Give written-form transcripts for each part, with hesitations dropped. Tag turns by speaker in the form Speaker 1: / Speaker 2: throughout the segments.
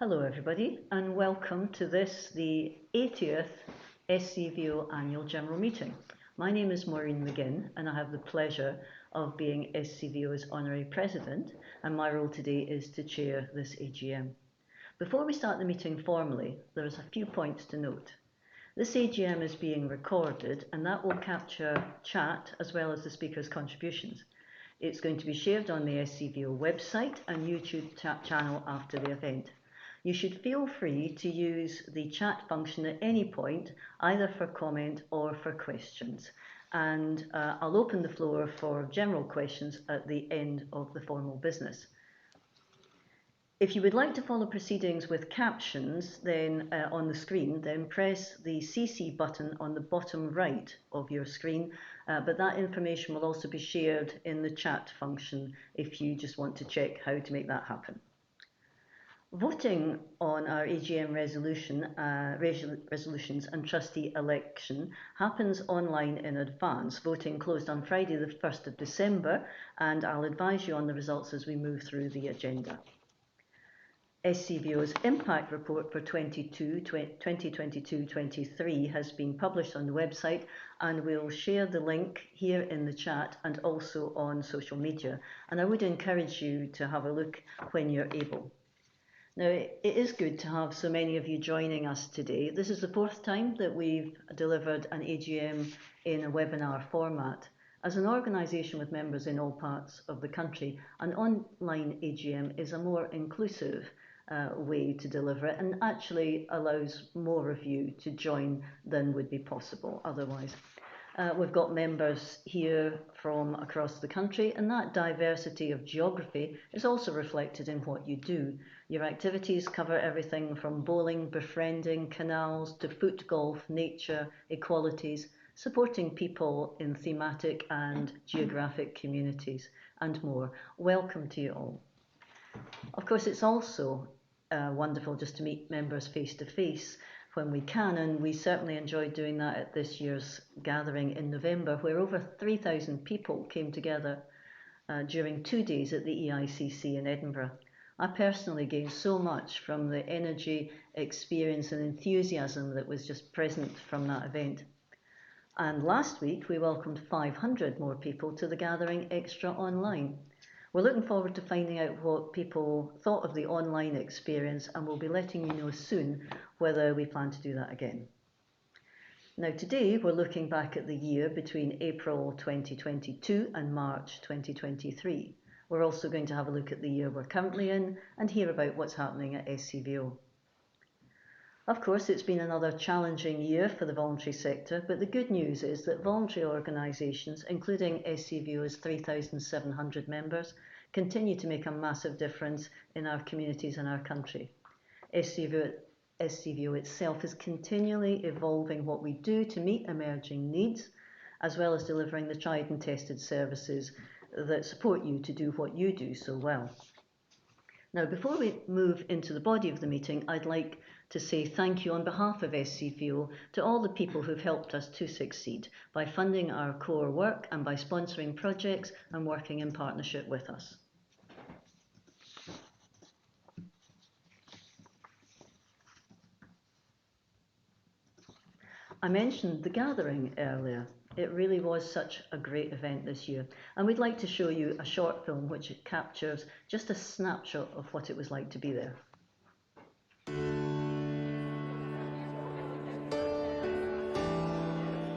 Speaker 1: Hello everybody and welcome to the 80th SCVO Annual General Meeting. My name is Maureen McGinn and I have the pleasure of being SCVO's Honorary President, and my role today is to chair this AGM. Before we start the meeting formally, there's a few points to note. This AGM is being recorded and that will capture chat as well as the speakers' contributions. It's going to be shared on the SCVO website and YouTube channel after the event. You should feel free to use the chat function at any point, either for comment or for questions. And I'll open the floor for general questions at the end of the formal business. If you would like to follow proceedings with captions then on the screen, then press the CC button on the bottom right of your screen, but that information will also be shared in the chat function if you just want to check how to make that happen. Voting on our AGM resolutions and trustee election happens online in advance. Voting closed on Friday the 1st of December, and I'll advise you on the results as we move through the agenda. SCVO's impact report for 2022-23 has been published on the website, and we'll share the link here in the chat and also on social media. And I would encourage you to have a look when you're able. Now, it is good to have so many of you joining us today. This is the fourth time that we've delivered an AGM in a webinar format. As an organisation with members in all parts of the country, an online AGM is a more inclusive way to deliver it and actually allows more of you to join than would be possible otherwise. We've got members here from across the country, and that diversity of geography is also reflected in what you do. Your activities cover everything from bowling, befriending, canals, to foot golf, nature, equalities, supporting people in thematic and geographic communities, and more. Welcome to you all. Of course, it's also wonderful just to meet members face to face when we can, and we certainly enjoyed doing that at this year's gathering in November, where over 3,000 people came together during 2 days at the EICC in Edinburgh. I personally gained so much from the energy, experience and enthusiasm that was just present from that event. And last week we welcomed 500 more people to the gathering extra online. We're looking forward to finding out what people thought of the online experience, and we'll be letting you know soon whether we plan to do that again. Now today we're looking back at the year between April 2022 and March 2023. We're also going to have a look at the year we're currently in and hear about what's happening at SCVO. Of course, it's been another challenging year for the voluntary sector, but the good news is that voluntary organisations, including SCVO's 3,700 members, continue to make a massive difference in our communities and our country. SCVO itself is continually evolving what we do to meet emerging needs, as well as delivering the tried and tested services that support you to do what you do so well. Now, before we move into the body of the meeting, I'd like to say thank you on behalf of SCVO to all the people who've helped us to succeed by funding our core work and by sponsoring projects and working in partnership with us. I mentioned the gathering earlier. It really was such a great event this year, and we'd like to show you a short film which captures just a snapshot of what it was like to be there.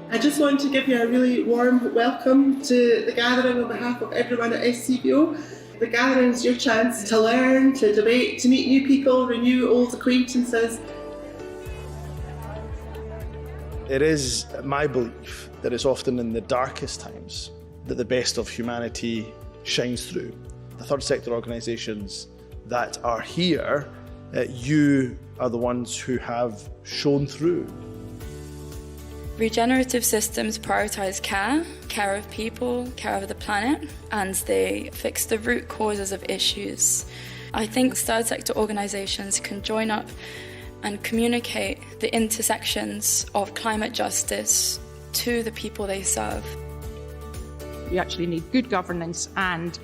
Speaker 2: I just want to give you a really warm welcome to the gathering on behalf of everyone at SCVO. The gathering is your chance to learn, to debate, to meet new people, renew old acquaintances.
Speaker 3: It is my belief that it's often in the darkest times that the best of humanity shines through. The third sector organisations that are here, you are the ones who have shone through.
Speaker 4: Regenerative systems prioritise care of people, care of the planet, and they fix the root causes of issues. I think third sector organisations can join up and communicate the intersections of climate justice to the people they serve.
Speaker 5: You actually need good governance and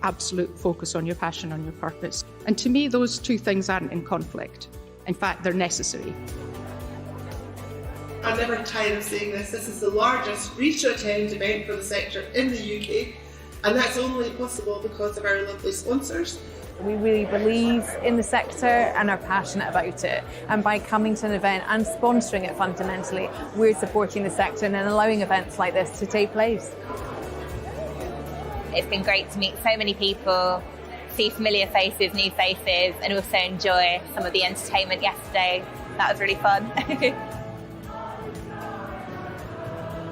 Speaker 5: absolute focus on your passion, on your purpose. And to me, those two things aren't in conflict. In fact, they're necessary.
Speaker 2: I'm never tired of saying this. This is the largest free-to-attend event for the sector in the UK, and that's only possible because of our lovely sponsors.
Speaker 6: We really believe in the sector and are passionate about it. And by coming to an event and sponsoring it fundamentally, we're supporting the sector and allowing events like this to take place.
Speaker 7: It's been great to meet so many people, see familiar faces, new faces, and also enjoy some of the entertainment yesterday. That was really fun.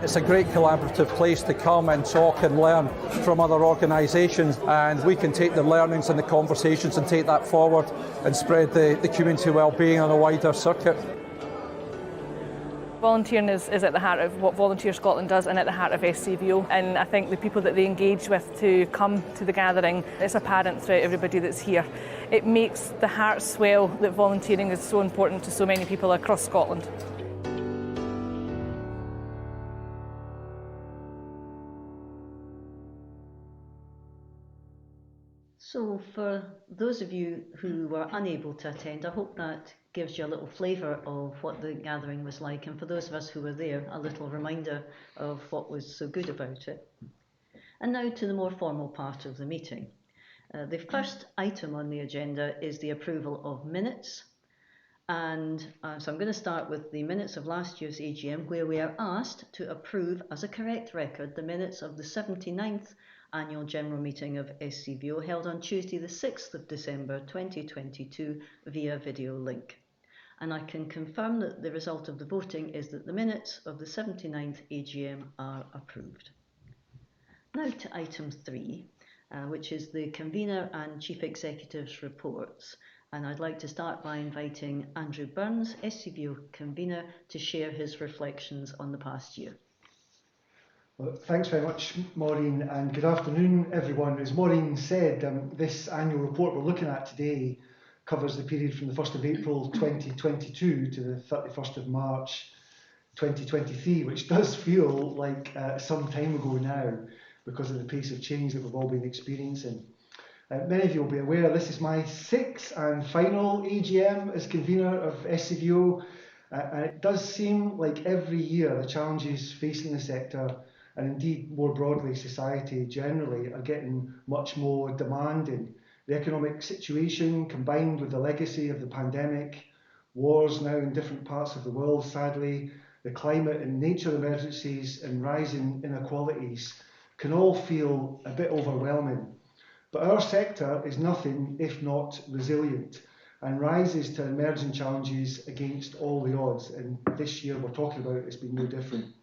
Speaker 8: It's a great collaborative place to come and talk and learn from other organisations, and we can take the learnings and the conversations and take that forward and spread the community wellbeing on a wider circuit.
Speaker 9: Volunteering is at the heart of what Volunteer Scotland does and at the heart of SCVO, and I think the people that they engage with to come to the gathering, it's apparent throughout everybody that's here. It makes the heart swell that volunteering is so important to so many people across Scotland.
Speaker 1: So for those of you who were unable to attend, I hope that gives you a little flavour of what the gathering was like, and for those of us who were there, a little reminder of what was so good about it. And now to the more formal part of the meeting. The first item on the agenda is the approval of minutes. And so I'm going to start with the minutes of last year's AGM, where we are asked to approve as a correct record the minutes of the 79th Annual General Meeting of SCVO held on Tuesday the 6th of December 2022 via video link. And I can confirm that the result of the voting is that the minutes of the 79th AGM are approved. Now to item 3, which is the Convener and Chief Executive's reports. And I'd like to start by inviting Andrew Burns, SCVO Convener, to share his reflections on the past year.
Speaker 10: Well, thanks very much, Maureen, and good afternoon, everyone. As Maureen said, this annual report we're looking at today covers the period from the 1st of April 2022 to the 31st of March 2023, which does feel like some time ago now because of the pace of change that we've all been experiencing. Many of you will be aware this is my 6th and final AGM as convener of SCVO, and it does seem like every year the challenges facing the sector, and indeed more broadly society generally, are getting much more demanding. The economic situation, combined with the legacy of the pandemic, wars now in different parts of the world sadly, the climate and nature emergencies and rising inequalities, can all feel a bit overwhelming. But our sector is nothing if not resilient and rises to emerging challenges against all the odds, and this year we're talking about it's been no different.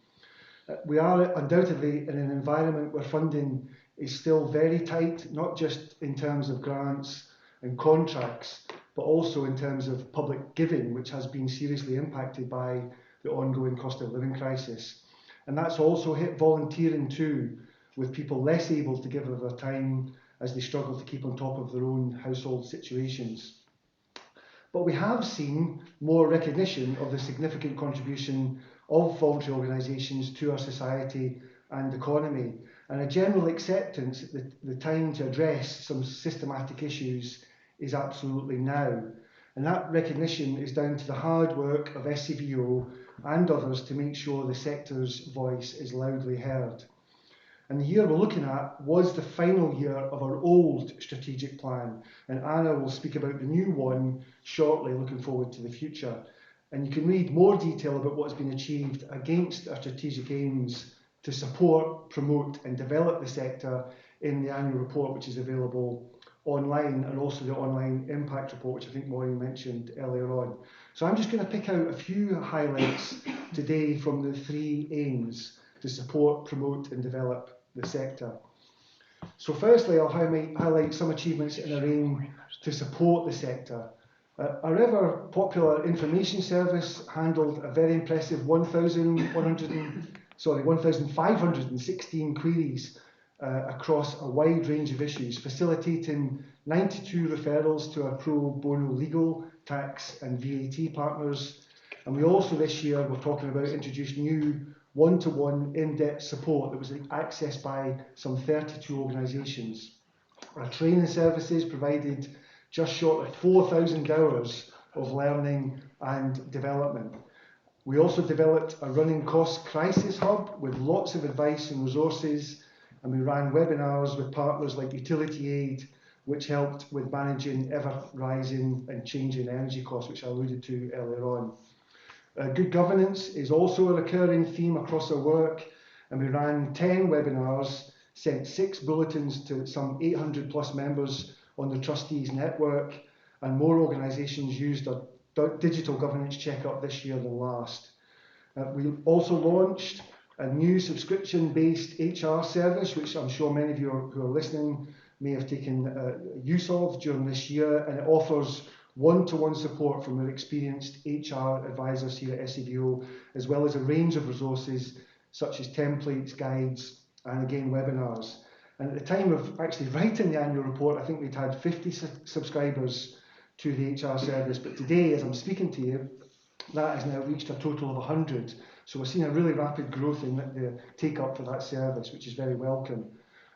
Speaker 10: We are undoubtedly in an environment where funding is still very tight, not just in terms of grants and contracts, but also in terms of public giving, which has been seriously impacted by the ongoing cost of living crisis. And that's also hit volunteering too, with people less able to give of their time as they struggle to keep on top of their own household situations. But we have seen more recognition of the significant contribution of voluntary organisations to our society and economy, and a general acceptance that the time to address some systematic issues is absolutely now. And that recognition is down to the hard work of SCVO and others to make sure the sector's voice is loudly heard. And the year we're looking at was the final year of our old strategic plan, and Anna will speak about the new one shortly, looking forward to the future. And you can read more detail about what's been achieved against our strategic aims to support, promote and develop the sector in the annual report, which is available online, and also the online impact report, which I think Maureen mentioned earlier on. So I'm just going to pick out a few highlights today from the 3 aims to support, promote and develop the sector. So firstly, I'll highlight some achievements in our aim to support the sector. Our ever popular information service handled a very impressive 1,516 queries across a wide range of issues, facilitating 92 referrals to our pro bono legal, tax and VAT partners. And we also this year, we're talking about, introduced new one-to-one in-depth support that was accessed by some 32 organisations. Our training services provided just short of 4,000 hours of learning and development. We also developed a running cost crisis hub with lots of advice and resources, and we ran webinars with partners like Utility Aid, which helped with managing ever-rising and changing energy costs, which I alluded to earlier on. Good governance is also a recurring theme across our work, and we ran 10 webinars, sent 6 bulletins to some 800 plus members on the trustees network, and more organisations used our digital governance checkup this year than last. We also launched a new subscription-based HR service, which I'm sure many of you who are listening may have taken use of during this year, and it offers one-to-one support from our experienced HR advisors here at SCVO, as well as a range of resources such as templates, guides, and again webinars. And at the time of actually writing the annual report, I think we'd had 50 subscribers to the HR service, but today, as I'm speaking to you, that has now reached a total of 100. So we're seeing a really rapid growth in the take-up for that service, which is very welcome.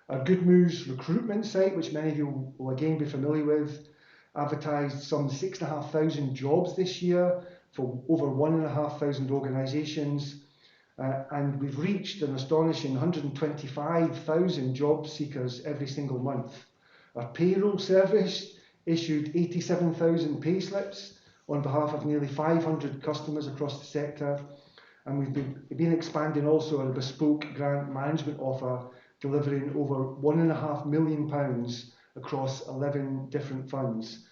Speaker 10: Our Good Moves recruitment site, which many of you will again be familiar with, advertised some 6,500 jobs this year for over 1,500 organisations. And we've reached an astonishing 125,000 job seekers every single month. Our payroll service issued 87,000 pay slips on behalf of nearly 500 customers across the sector. And we've been expanding also our bespoke grant management offer, delivering over £1.5 million across 11 different funds.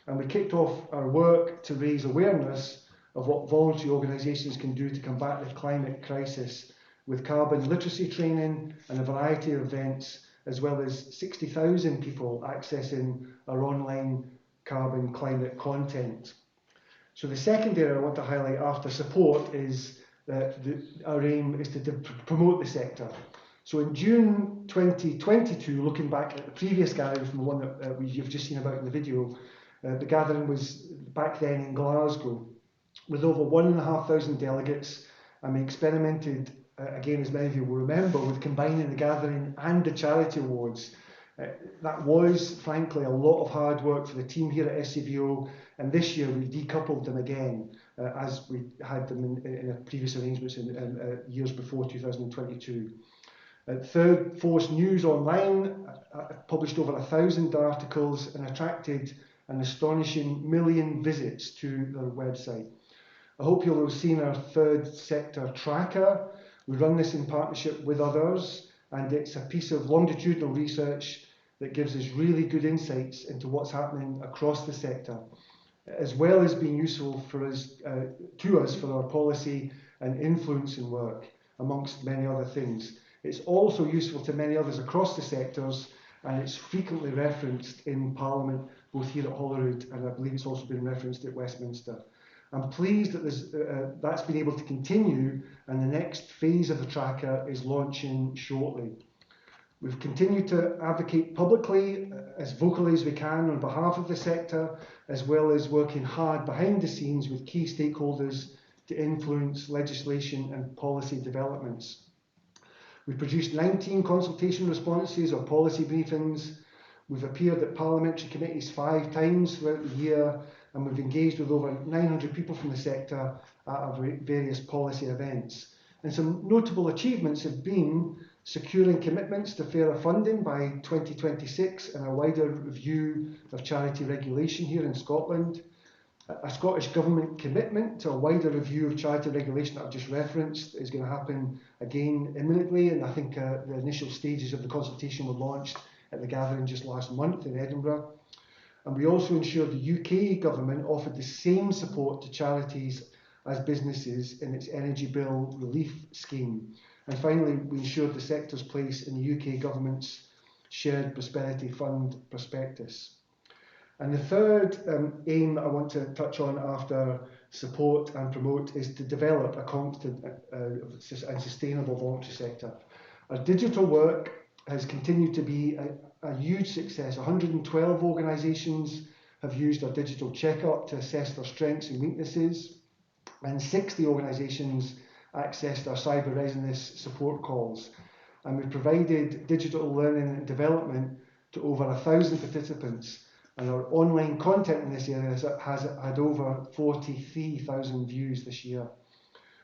Speaker 10: And we kicked off our work to raise awareness of what voluntary organisations can do to combat the climate crisis, with carbon literacy training and a variety of events, as well as 60,000 people accessing our online carbon climate content. So the second area I want to highlight after support is that our aim is to promote the sector. So in June 2022, looking back at the previous gathering from the one that you've just seen about in the video, the gathering was back then in Glasgow, with over 1,500 delegates, and we experimented, again as many of you will remember, with combining the gathering and the charity awards. That was, frankly, a lot of hard work for the team here at SCVO, and this year we decoupled them again, as we had them in previous arrangements in years before 2022. Third Force News Online published over 1,000 articles and attracted an astonishing 1 million visits to their website. I hope you'll have seen our third sector tracker. We run this in partnership with others, and it's a piece of longitudinal research that gives us really good insights into what's happening across the sector, as well as being useful for us, to us for our policy and influencing work, amongst many other things. It's also useful to many others across the sectors, and it's frequently referenced in Parliament, both here at Holyrood, and I believe it's also been referenced at Westminster. I'm pleased that that's been able to continue, and the next phase of the tracker is launching shortly. We've continued to advocate publicly, as vocally as we can, on behalf of the sector, as well as working hard behind the scenes with key stakeholders to influence legislation and policy developments. We've produced 19 consultation responses or policy briefings. We've appeared at parliamentary committees 5 times throughout the year, and we've engaged with over 900 people from the sector at our various policy events. And some notable achievements have been securing commitments to fairer funding by 2026 and a wider review of charity regulation here in Scotland, a Scottish Government commitment to a wider review of charity regulation that I've just referenced is going to happen again imminently, and I think the initial stages of the consultation were launched at the gathering just last month in Edinburgh. And we also ensured the UK Government offered the same support to charities as businesses in its energy bill relief scheme. And finally, we ensured the sector's place in the UK Government's Shared Prosperity Fund prospectus. And the third aim that I want to touch on after support and promote is to develop a competent and sustainable voluntary sector. Our digital work has continued to be a huge success. 112 organisations have used our digital checkup to assess their strengths and weaknesses, and 60 organisations accessed our cyber readiness support calls. And we've provided digital learning and development to over 1,000 participants, and our online content in this area has had over 43,000 views this year.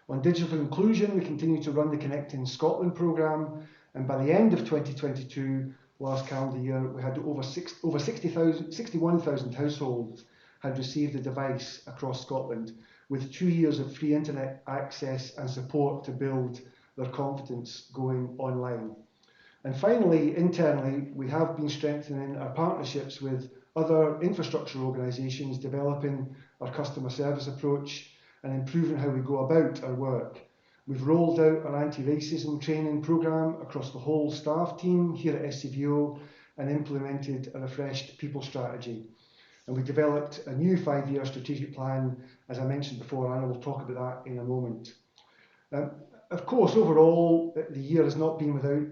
Speaker 10: On digital inclusion, we continue to run the Connecting Scotland programme, and by the end of 2022, last calendar year, we had over 61,000 households had received a device across Scotland, with 2 years of free internet access and support to build their confidence going online. And finally, internally, we have been strengthening our partnerships with other infrastructure organisations, developing our customer service approach and improving how we go about our work. We've rolled out our anti-racism training programme across the whole staff team here at SCVO and implemented a refreshed people strategy. And we developed a new 5-year strategic plan, as I mentioned before, and I will talk about that in a moment. Of course, overall, the year has not been without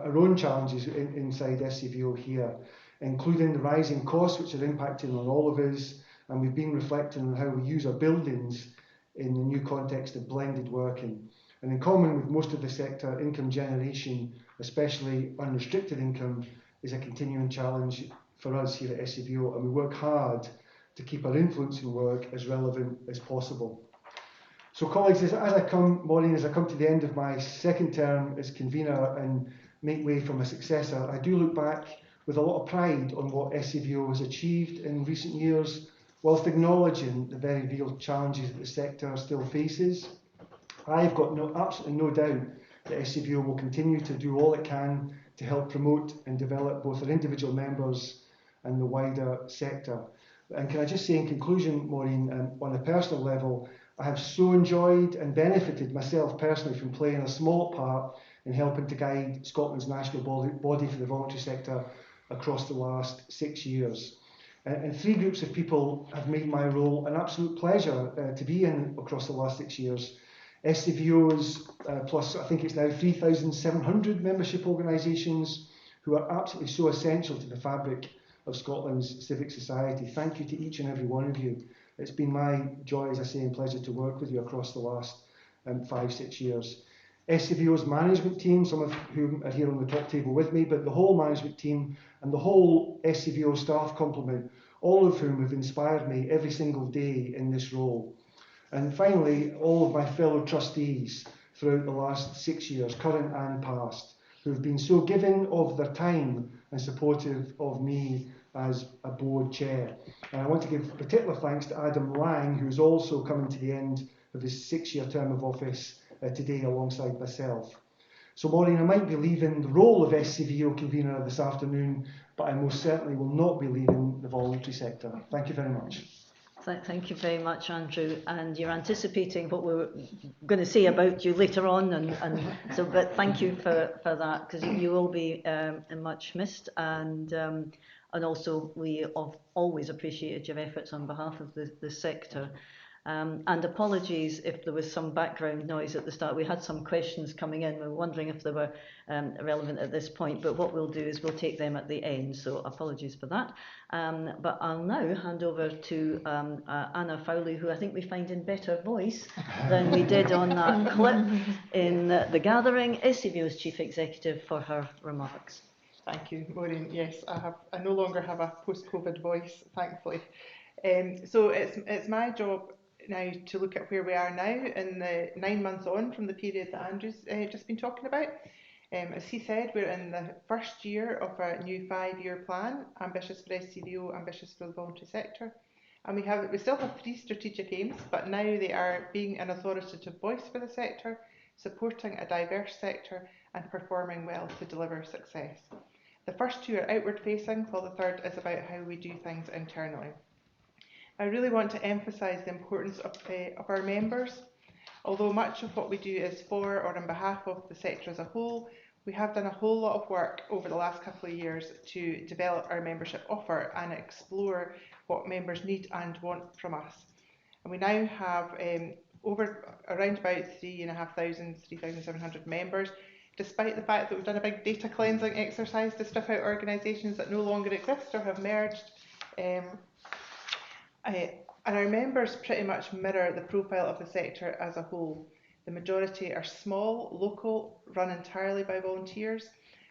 Speaker 10: our own challenges inside SCVO here, including the rising costs which are impacting on all of us, and we've been reflecting on how we use our buildings in the new context of blended working. And in common with most of the sector, income generation, especially unrestricted income, is a continuing challenge for us here at SCVO, and we work hard to keep our influencing work as relevant as possible. So colleagues, as I come to the end of my second term as convener and make way for my successor, I do look back with a lot of pride on what SCVO has achieved in recent years, whilst acknowledging the very real challenges that the sector still faces. I've got absolutely no doubt that SCVO will continue to do all it can to help promote and develop both our individual members and the wider sector. And can I just say in conclusion, Maureen, on a personal level, I have so enjoyed and benefited myself personally from playing a small part in helping to guide Scotland's national body for the voluntary sector across the last 6 years. And 3 groups of people have made my role an absolute pleasure to be in across the last 6 years. SCVO's plus, I think it's now 3,700 membership organisations who are absolutely so essential to the fabric of Scotland's civic society. Thank you to each and every one of you. It's been my joy, as I say, and pleasure to work with you across the last 5-6 years. SCVO's management team, some of whom are here on the top table with me, but the whole management team and the whole SCVO staff complement, all of whom have inspired me every single day in this role. And finally, all of my fellow trustees throughout the last 6 years, current and past, who have been so giving of their time and supportive of me as a board chair. And I want to give particular thanks to Adam Lang, who's also coming to the end of his 6-year term of office today alongside myself. So Maureen, I might be leaving the role of SCVO convener this afternoon, but I most certainly will not be leaving the voluntary sector. Thank you very much.
Speaker 1: Thank you very much, Andrew. And you're anticipating what we're going to say about you later on, but thank you for that, because you will be much missed, and also we have always appreciated your efforts on behalf of the sector. And apologies if there was some background noise at the start. We had some questions coming in. We were wondering if they were relevant at this point, but what we'll do is we'll take them at the end, so apologies for that. But I'll now hand over to Anna Fowley, who I think we find in better voice than we did on that clip in the gathering, SCVO's Chief Executive, for her remarks.
Speaker 11: Thank you, Maureen. Yes, I no longer have a post-COVID voice, thankfully. So it's my job now to look at where we are now in the 9 months on from the period that Andrew's just been talking about. As he said, we're in the first year of our new 5-year plan, ambitious for SCVO, ambitious for the voluntary sector. And we still have 3 strategic aims, but now they are being an authoritative voice for the sector, supporting a diverse sector and performing well to deliver success. The first 2 are outward facing, while the third is about how we do things internally. I really want to emphasise the importance of our members. Although much of what we do is for or on behalf of the sector as a whole, we have done a whole lot of work over the last couple of years to develop our membership offer and explore what members need and want from us. And we now have around about 3,700 members, despite the fact that we've done a big data cleansing exercise to strip out organisations that no longer exist or have merged. And our members pretty much mirror the profile of the sector as a whole. The majority are small, local, run entirely by volunteers,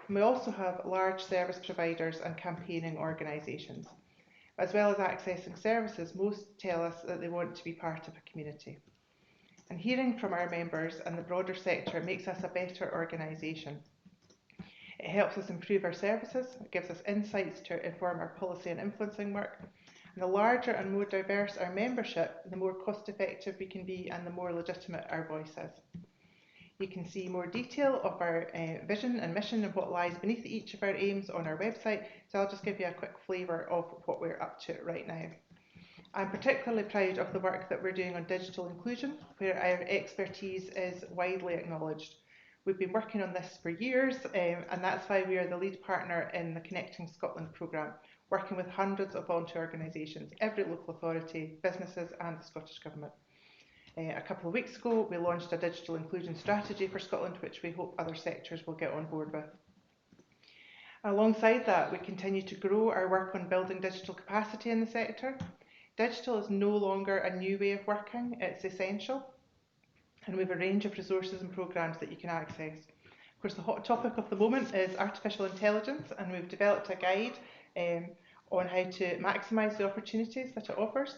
Speaker 11: And we also have large service providers and campaigning organisations. As well as accessing services, most tell us that they want to be part of a community. And hearing from our members and the broader sector makes us a better organisation. It helps us improve our services, it gives us insights to inform our policy and influencing work. And the larger and more diverse our membership, the more cost effective we can be and the more legitimate our voice is. You can see more detail of our vision and mission and what lies beneath each of our aims on our website, so I'll just give you a quick flavour of what we're up to right now. I'm particularly proud of the work that we're doing on digital inclusion, where our expertise is widely acknowledged. We've been working on this for years, and that's why we are the lead partner in the Connecting Scotland programme, working with hundreds of volunteer organisations, every local authority, businesses and the Scottish Government. A couple of weeks ago, we launched a digital inclusion strategy for Scotland, which we hope other sectors will get on board with. Alongside that, we continue to grow our work on building digital capacity in the sector. Digital is no longer a new way of working, it's essential. And we have a range of resources and programmes that you can access. Of course, the hot topic of the moment is artificial intelligence, and we've developed a guide on how to maximise the opportunities that it offers.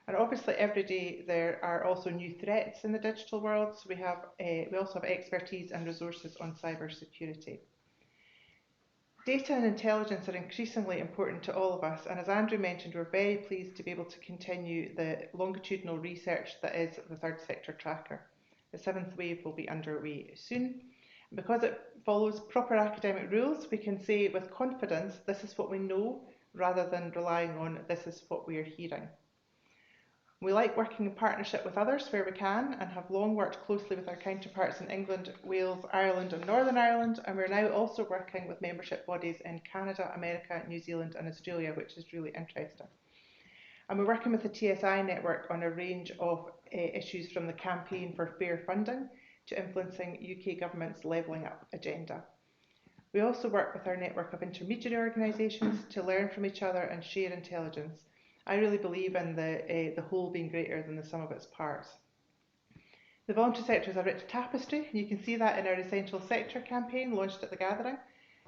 Speaker 11: And obviously every day there are also new threats in the digital world, so we also have expertise and resources on cyber security. Data and intelligence are increasingly important to all of us, and as Andrew mentioned, we're very pleased to be able to continue the longitudinal research that is the Third Sector Tracker. The 7th wave will be underway soon. Because it follows proper academic rules, we can say with confidence this is what we know rather than relying on this is what we are hearing. We like working in partnership with others where we can and have long worked closely with our counterparts in England, Wales, Ireland and Northern Ireland, and we're now also working with membership bodies in Canada, America, New Zealand and Australia, which is really interesting. And we're working with the TSI network on a range of issues from the campaign for fair funding to influencing UK Government's levelling up agenda. We also work with our network of intermediary organisations to learn from each other and share intelligence. I really believe in the whole being greater than the sum of its parts. The voluntary sector is a rich tapestry, and you can see that in our Essential Sector campaign launched at the Gathering.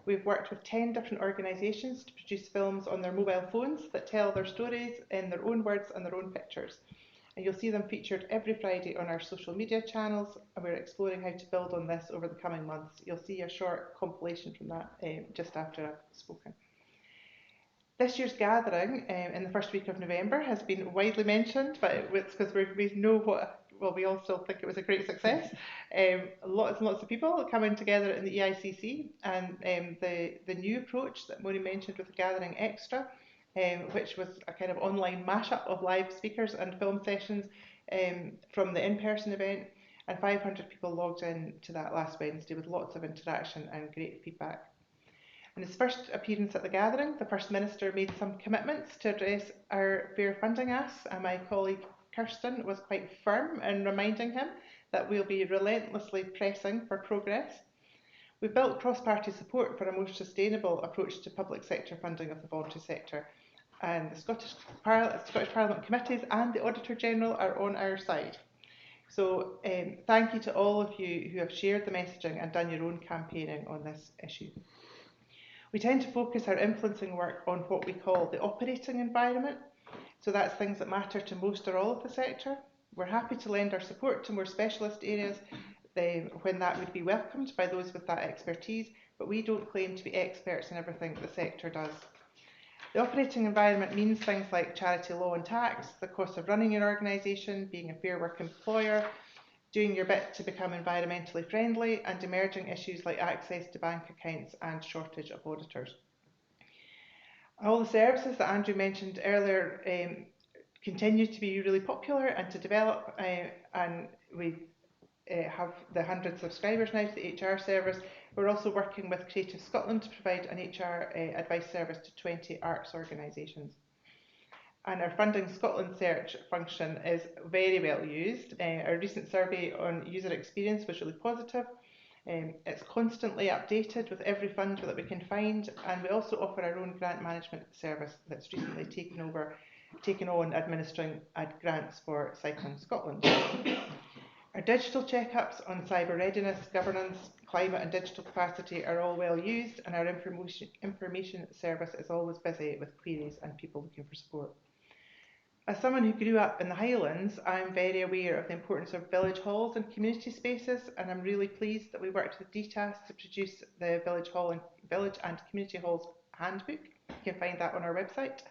Speaker 11: We've worked with 10 different organisations to produce films on their mobile phones that tell their stories in their own words and their own pictures. And you'll see them featured every Friday on our social media channels, and we're exploring how to build on this over the coming months. You'll see a short compilation from that just after I've spoken. This year's gathering in the first week of November has been widely mentioned, but it's because we know we all still think it was a great success. Lots and lots of people coming together in the EICC, and the new approach that Maureen mentioned with the Gathering Extra, which was a kind of online mashup of live speakers and film sessions from the in-person event, and 500 people logged in to that last Wednesday with lots of interaction and great feedback. In his first appearance at the Gathering, the First Minister made some commitments to address our fair funding asks, and my colleague Kirsten was quite firm in reminding him that we'll be relentlessly pressing for progress. We've built cross-party support for a more sustainable approach to public sector funding of the voluntary sector, and the Scottish Parliament committees and the Auditor General are on our side. So thank you to all of you who have shared the messaging and done your own campaigning on this issue. We tend to focus our influencing work on what we call the operating environment. So that's things that matter to most or all of the sector. We're happy to lend our support to more specialist areas when that would be welcomed by those with that expertise, but we don't claim to be experts in everything the sector does. The operating environment means things like charity law and tax, the cost of running your organisation, being a fair work employer, doing your bit to become environmentally friendly, and emerging issues like access to bank accounts and shortage of auditors. All the services that Andrew mentioned earlier continue to be really popular and to develop, and we have the 100 subscribers now to the HR service. We're also working with Creative Scotland to provide an HR advice service to 20 arts organisations. And our Funding Scotland search function is very well used. Our recent survey on user experience was really positive. It's constantly updated with every fund that we can find, and we also offer our own grant management service that's recently taken on administering grants for Cycling Scotland. Our digital checkups on cyber readiness, governance, climate and digital capacity are all well used, and our information service is always busy with queries and people looking for support. As someone who grew up in the Highlands, I'm very aware of the importance of village halls and community spaces, and I'm really pleased that we worked with DTAS to produce the Village and Community Halls Handbook. You can find that on our website.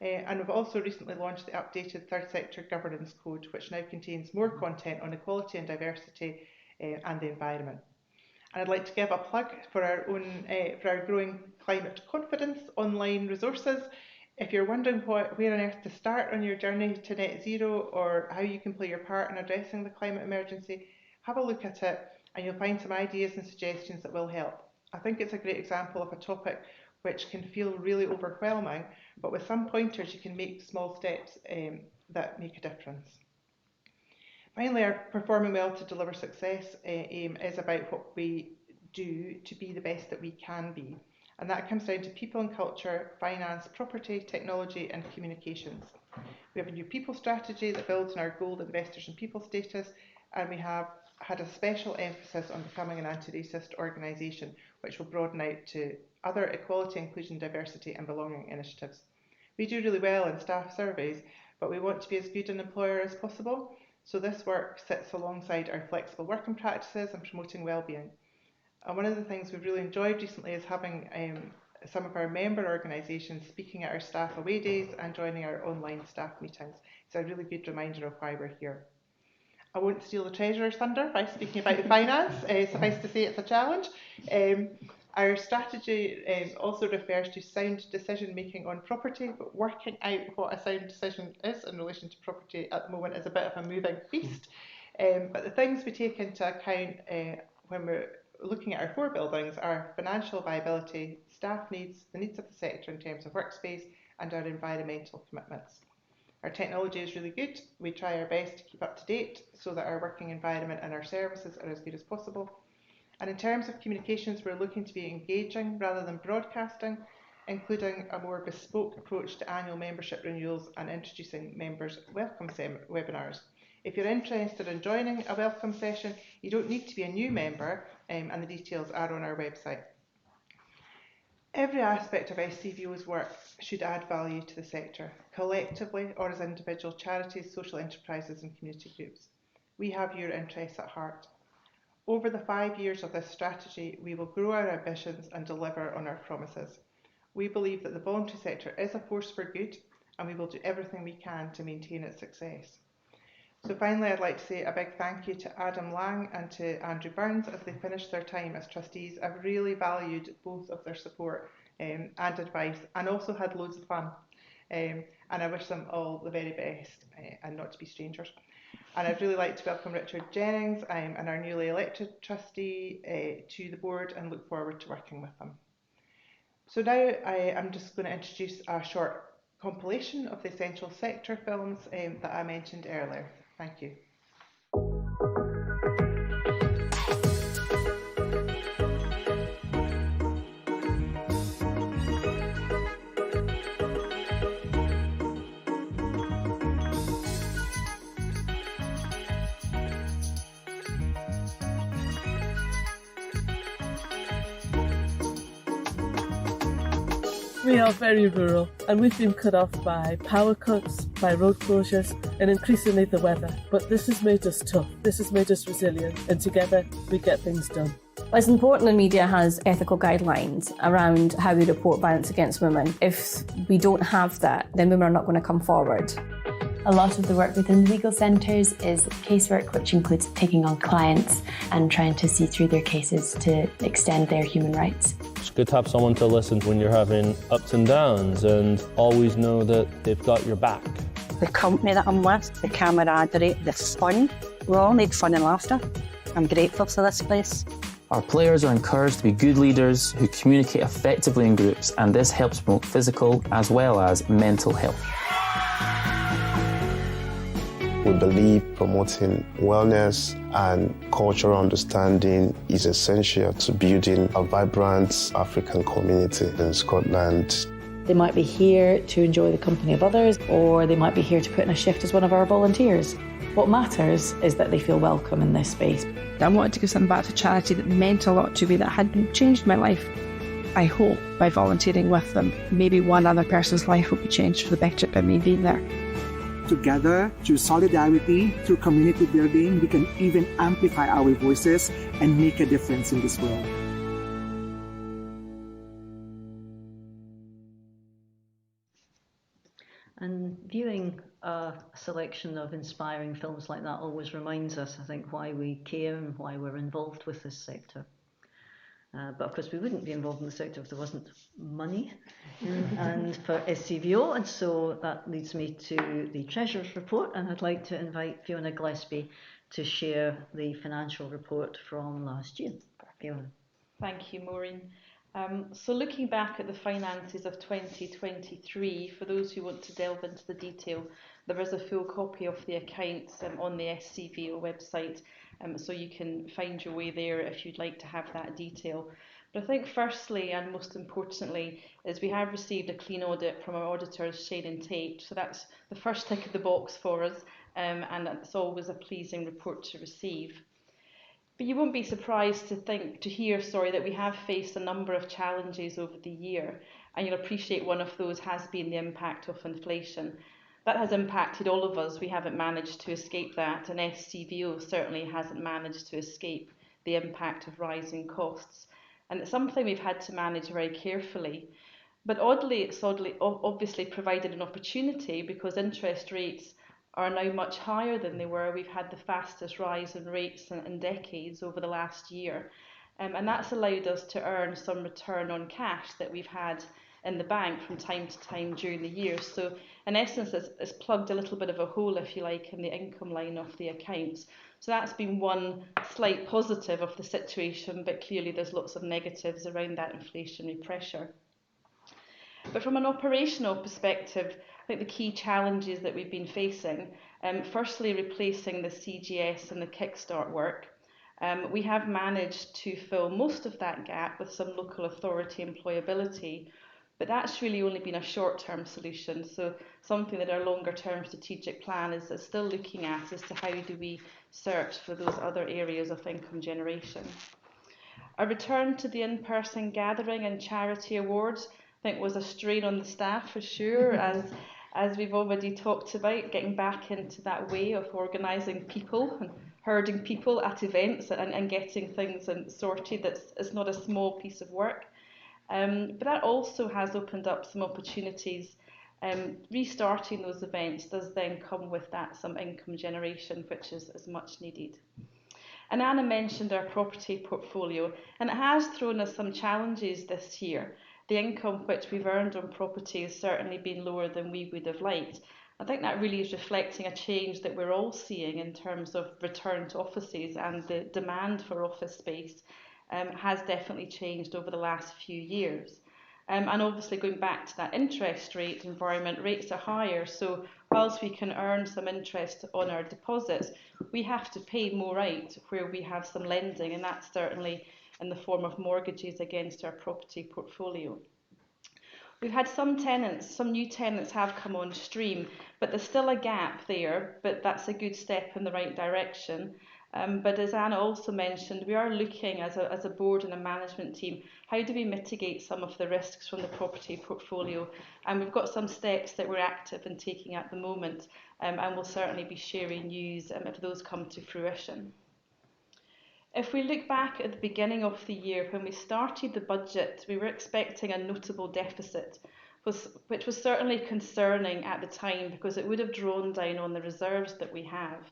Speaker 11: And we've also recently launched the updated Third Sector Governance Code, which now contains more content on equality and diversity and the environment. And I'd like to give a plug for our growing climate confidence online resources. If you're wondering where on earth to start on your journey to net zero, or how you can play your part in addressing the climate emergency, have a look at it and you'll find some ideas and suggestions that will help. I think it's a great example of a topic which can feel really overwhelming, but with some pointers you can make small steps that make a difference. Finally, our Performing Well to Deliver Success aim is about what we do to be the best that we can be. And that comes down to people and culture, finance, property, technology and communications. We have a new people strategy that builds on our gold investors and people status, and we have had a special emphasis on becoming an anti-racist organisation, which will broaden out to other equality, inclusion, diversity and belonging initiatives. We do really well in staff surveys, but we want to be as good an employer as possible, so this work sits alongside our flexible working practices and promoting wellbeing. And one of the things we've really enjoyed recently is having some of our member organisations speaking at our staff away days and joining our online staff meetings. It's a really good reminder of why we're here. I won't steal the Treasurer's thunder by speaking about finance, suffice to say it's a challenge. Our strategy also refers to sound decision making on property, but working out what a sound decision is in relation to property at the moment is a bit of a moving feast. But the things we take into account when we're looking at our 4 buildings are financial viability, staff needs, the needs of the sector in terms of workspace, and our environmental commitments. Our technology is really good. We try our best to keep up to date so that our working environment and our services are as good as possible. And in terms of communications, we're looking to be engaging rather than broadcasting, including a more bespoke approach to annual membership renewals and introducing members' welcome webinars. If you're interested in joining a welcome session, you don't need to be a new member, and the details are on our website. Every aspect of SCVO's work should add value to the sector, collectively or as individual charities, social enterprises and community groups. We have your interests at heart. Over the 5 years of this strategy, we will grow our ambitions and deliver on our promises. We believe that the voluntary sector is a force for good, and we will do everything we can to maintain its success. So finally, I'd like to say a big thank you to Adam Lang and to Andrew Burns as they finish their time as trustees. I've really valued both of their support and advice, and also had loads of fun. And I wish them all the very best, and not to be strangers. And I'd really like to welcome Richard Jennings and our newly elected trustee to the board, and look forward to working with them. So now I'm just going to introduce a short compilation of the essential sector films that I mentioned earlier. Thank you.
Speaker 12: We are very rural, and we've been cut off by power cuts, by road closures, and increasingly the weather. But this has made us tough, this has made us resilient, and together we get things done.
Speaker 13: It's important the media has ethical guidelines around how we report violence against women. If we don't have that, then women are not going to come forward.
Speaker 14: A lot of the work within legal centres is casework, which includes taking on clients and trying to see through their cases to extend their human rights.
Speaker 15: It's good to have someone to listen when you're having ups and downs, and always know that they've got your back.
Speaker 16: The company that I'm with, the camaraderie, the fun, we all need fun and laughter. I'm grateful for this place.
Speaker 17: Our players are encouraged to be good leaders who communicate effectively in groups, and this helps promote physical as well as mental health.
Speaker 18: We believe promoting wellness and cultural understanding is essential to building a vibrant African community in Scotland.
Speaker 19: They might be here to enjoy the company of others, or they might be here to put in a shift as one of our volunteers. What matters is that they feel welcome in this space.
Speaker 20: I wanted to give something back to charity that meant a lot to me, that had changed my life. I hope by volunteering with them, maybe one other person's life will be changed for the better by me being there.
Speaker 21: Together, through solidarity, through community building, we can even amplify our voices and make a difference in this world.
Speaker 1: And viewing a selection of inspiring films like that always reminds us, I think, why we care and why we're involved with this sector. But of course we wouldn't be involved in the sector if there wasn't money and for SCVO, and so that leads me to the Treasurer's report, and I'd like to invite Fiona Gillespie to share the financial report from last year. Fiona.
Speaker 22: Thank you, Maureen. So looking back at the finances of 2023, for those who want to delve into the detail, there is a full copy of the accounts on the SCVO website, so you can find your way there if you'd like to have that detail. But I think firstly and most importantly is we have received a clean audit from our auditors, Shane and Tate, so that's the first tick of the box for us, and it's always a pleasing report to receive. But you won't be surprised to hear that we have faced a number of challenges over the year, and you'll appreciate one of those has been the impact of inflation. That has impacted all of us. We haven't managed to escape that, and SCVO certainly hasn't managed to escape the impact of rising costs. And it's something we've had to manage very carefully. But oddly, it's obviously provided an opportunity because interest rates are now much higher than they were. We've had the fastest rise in rates in decades over the last year. And that's allowed us to earn some return on cash that we've had in the bank from time to time during the year. So in essence, it's plugged a little bit of a hole, if you like, in the income line of the accounts. So that's been one slight positive of the situation, but clearly there's lots of negatives around that inflationary pressure. But from an operational perspective, I think the key challenges that we've been facing, firstly replacing the CGS and the Kickstart work. We have managed to fill most of that gap with some local authority employability, but that's really only been a short-term solution. So something that our longer-term strategic plan is still looking at as to how do we search for those other areas of income generation. A return to the in-person gathering and charity awards, I think, was a strain on the staff for sure, as we've already talked about, getting back into that way of organising people and herding people at events and getting things sorted. It's not a small piece of work. But that also has opened up some opportunities. Restarting those events does then come with that some income generation, which is much needed. And Anna mentioned our property portfolio, and it has thrown us some challenges this year. The income which we've earned on property has certainly been lower than we would have liked. I think that really is reflecting a change that we're all seeing in terms of return to offices, and the demand for office space has definitely changed over the last few years. And obviously going back to that interest rate environment, rates are higher, so whilst we can earn some interest on our deposits, we have to pay more out where we have some lending, and that's certainly in the form of mortgages against our property portfolio. We've had some new tenants have come on stream, but there's still a gap there, but that's a good step in the right direction. But as Anna also mentioned, we are looking as a board and a management team, how do we mitigate some of the risks from the property portfolio? And we've got some steps that we're active in taking at the moment, and we'll certainly be sharing news if those come to fruition. If we look back at the beginning of the year, when we started the budget, we were expecting a notable deficit, which was certainly concerning at the time because it would have drawn down on the reserves that we have.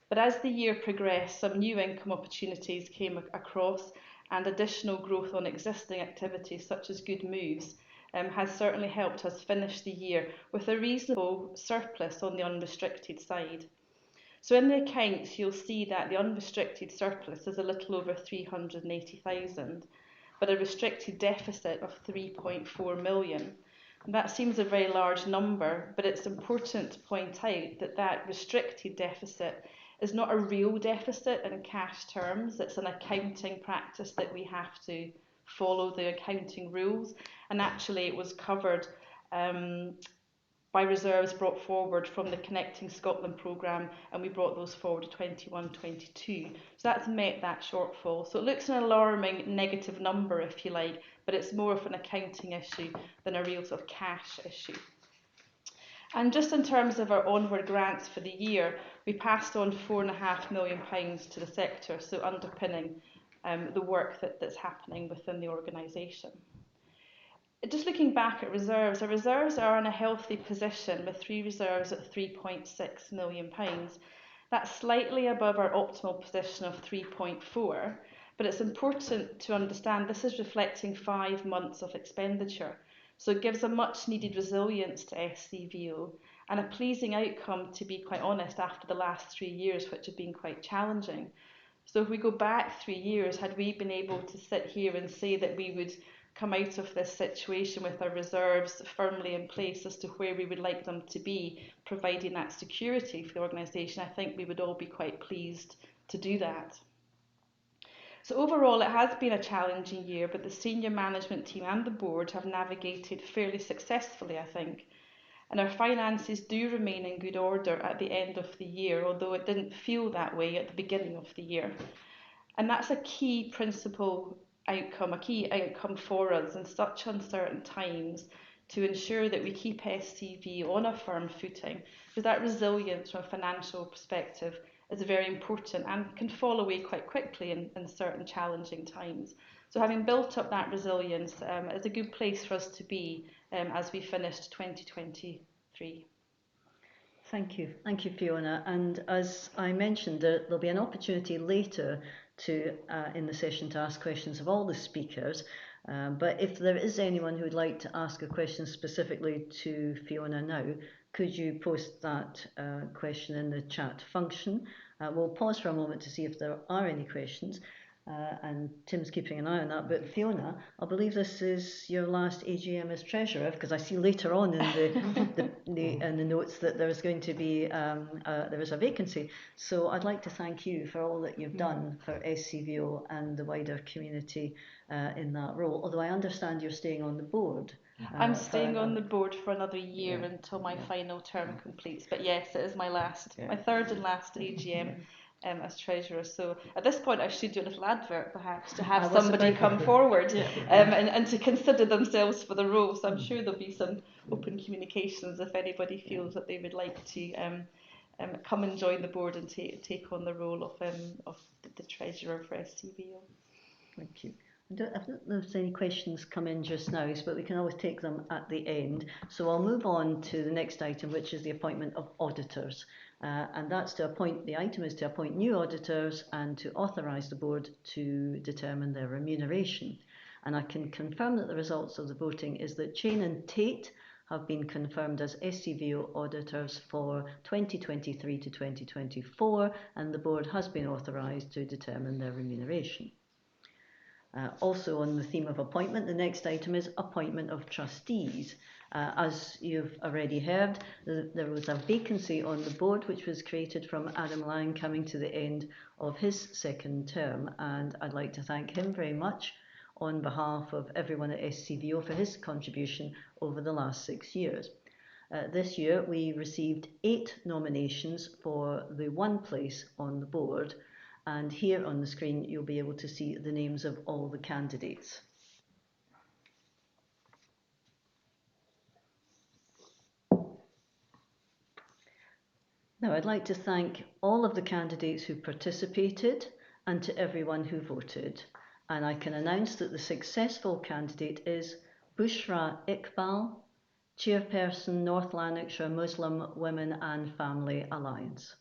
Speaker 22: But as the year progressed, some new income opportunities came across, and additional growth on existing activities such as Good Moves has certainly helped us finish the year with a reasonable surplus on the unrestricted side. So in the accounts, you'll see that the unrestricted surplus is a little over 380,000, but a restricted deficit of 3.4 million. And that seems a very large number, but it's important to point out that that restricted deficit is not a real deficit in cash terms. It's an accounting practice that we have to follow the accounting rules, and actually it was covered by reserves brought forward from the Connecting Scotland programme, and we brought those forward to 21-22. So that's met that shortfall. So it looks an alarming negative number, if you like, but it's more of an accounting issue than a real sort of cash issue. And just in terms of our onward grants for the year, we passed on £4.5 million to the sector, so underpinning the work that's happening within the organisation. Just looking back at reserves, our reserves are in a healthy position with 3 reserves at £3.6 million. That's slightly above our optimal position of 3.4, but it's important to understand this is reflecting 5 months of expenditure. So it gives a much needed resilience to SCVO and a pleasing outcome, to be quite honest, after the last 3 years, which have been quite challenging. So if we go back 3 years, had we been able to sit here and say that we would come out of this situation with our reserves firmly in place as to where we would like them to be, providing that security for the organisation, I think we would all be quite pleased to do that. So overall, it has been a challenging year, but the senior management team and the board have navigated fairly successfully, I think. And our finances do remain in good order at the end of the year, although it didn't feel that way at the beginning of the year. And that's a key outcome for us in such uncertain times, to ensure that we keep SCV on a firm footing, because that resilience from a financial perspective is very important and can fall away quite quickly in certain challenging times. So having built up that resilience is a good place for us to be as we finished 2023.
Speaker 1: Thank you, Fiona. And as I mentioned, there'll be an opportunity later in the session to ask questions of all the speakers. But if there is anyone who would like to ask a question specifically to Fiona now, could you post that question in the chat function? We'll pause for a moment to see if there are any questions. And Tim's keeping an eye on that. But Fiona, I believe this is your last AGM as Treasurer, because I see later on in the notes that there is going to be there is a vacancy. So I'd like to thank you for all that you've done for SCVO and the wider community in that role. Although I understand you're staying on the board.
Speaker 22: I'm staying on the board for another year until my final term completes. But yes, it is my third and last AGM. As Treasurer, so at this point I should do a little advert perhaps to have somebody come forward and to consider themselves for the role. So I'm sure there'll be some open communications if anybody feels that they would like to come and join the board and take on the role of the Treasurer for SCVO.
Speaker 1: Thank you. I don't know if there's any questions come in just now, but we can always take them at the end. So I'll move on to the next item, which is the appointment of auditors. And that's the item is to appoint new auditors and to authorise the board to determine their remuneration. And I can confirm that the results of the voting is that Chain and Tate have been confirmed as SCVO auditors for 2023 to 2024, and the board has been authorised to determine their remuneration. Also on the theme of appointment, the next item is appointment of trustees. As you've already heard, there was a vacancy on the board which was created from Adam Lang coming to the end of his second term, and I'd like to thank him very much on behalf of everyone at SCVO for his contribution over the last 6 years. This year we received 8 nominations for the one place on the board, and here on the screen you'll be able to see the names of all the candidates. Now I'd like to thank all of the candidates who participated and to everyone who voted. And I can announce that the successful candidate is Bushra Iqbal, Chairperson North Lanarkshire Muslim Women and Family Alliance.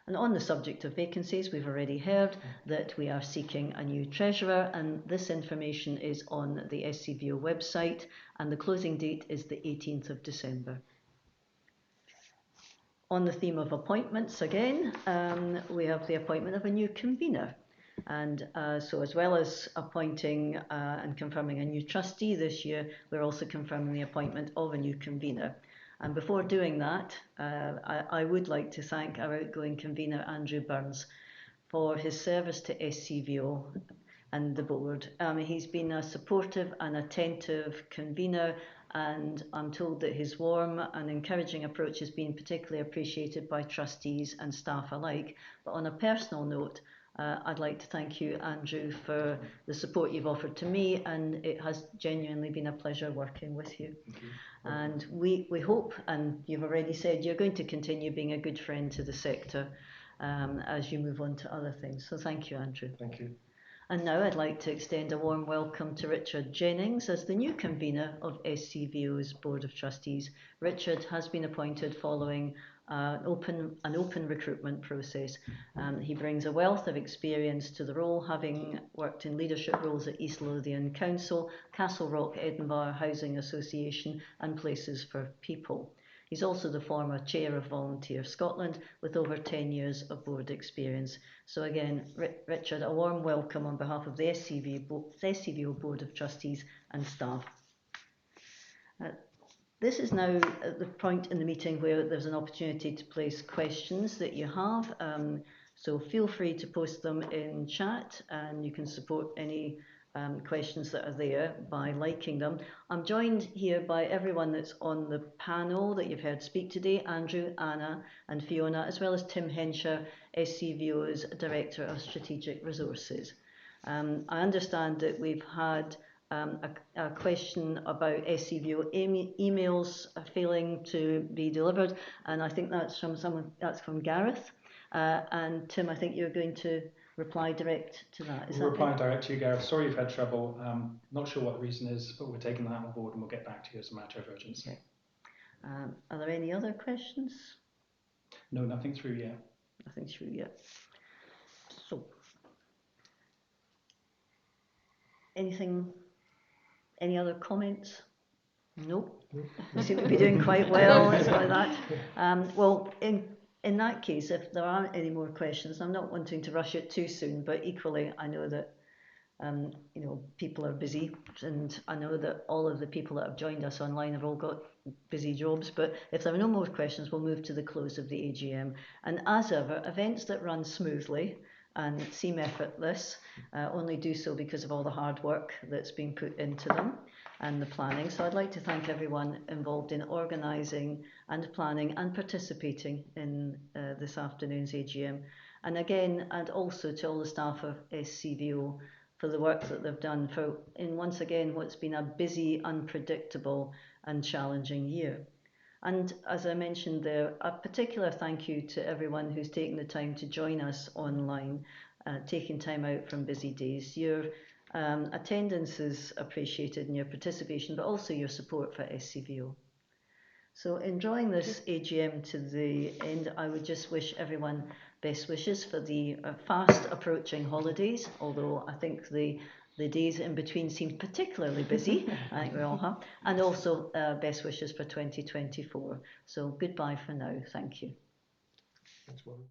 Speaker 1: And on the subject of vacancies, we've already heard that we are seeking a new treasurer, and this information is on the SCVO website, and the closing date is the 18th of December. On the theme of appointments again, we have the appointment of a new convener. And so as well as appointing and confirming a new trustee this year, we're also confirming the appointment of a new convener. And before doing that, I would like to thank our outgoing convener, Andrew Burns, for his service to SCVO and the board. He's been a supportive and attentive convener and I'm told that his warm and encouraging approach has been particularly appreciated by trustees and staff alike. But on a personal note, I'd like to thank you, Andrew, for the support you've offered to me, and it has genuinely been a pleasure working with you. And we hope, and you've already said, you're going to continue being a good friend to the sector as you move on to other things. So thank you, Andrew.
Speaker 10: Thank you.
Speaker 1: And now I'd like to extend a warm welcome to Richard Jennings as the new convener of SCVO's Board of Trustees. Richard has been appointed following an open recruitment process. He brings a wealth of experience to the role, having worked in leadership roles at East Lothian Council, Castle Rock Edinburgh Housing Association and Places for People. He's also the former chair of Volunteer Scotland with over 10 years of board experience. So again, Richard, a warm welcome on behalf of the SCVO Board of Trustees and staff. This is now at the point in the meeting where there's an opportunity to place questions that you have. So feel free to post them in chat, and you can support any questions that are there by liking them. I'm joined here by everyone that's on the panel that you've heard speak today, Andrew, Anna and Fiona, as well as Tim Henshaw, SCVO's Director of Strategic Resources. I understand that we've had a question about SCVO emails failing to be delivered, and I think that's from Gareth. And Tim, I think you're going to reply direct to that.
Speaker 3: We'll reply direct to you, Gareth. Sorry you've had trouble. Not sure what the reason is, but we're taking that on board and we'll get back to you as a matter of urgency.
Speaker 1: Okay. Are there any other questions?
Speaker 3: No, nothing through yet.
Speaker 1: Nothing through yet. So, any other comments? Nope. We seem to be doing quite well. It's like that. Well, in that case, if there aren't any more questions, I'm not wanting to rush it too soon, but equally I know that people are busy, and I know that all of the people that have joined us online have all got busy jobs, but if there are no more questions, we'll move to the close of the AGM. And as ever, events that run smoothly and seem effortless only do so because of all the hard work that's been put into them and the planning. So I'd like to thank everyone involved in organising and planning and participating in this afternoon's AGM. And again, and also to all the staff of SCVO for the work that they've done in once again what's been a busy, unpredictable and challenging year. And as I mentioned there, a particular thank you to everyone who's taken the time to join us online, taking time out from busy days. Your attendance is appreciated and your participation, but also your support for SCVO. So in drawing this AGM to the end, I would just wish everyone best wishes for the fast approaching holidays, although I think the days in between seem particularly busy. I think we all have. And also best wishes for 2024. So goodbye for now. Thank you.
Speaker 10: Thanks, Warren.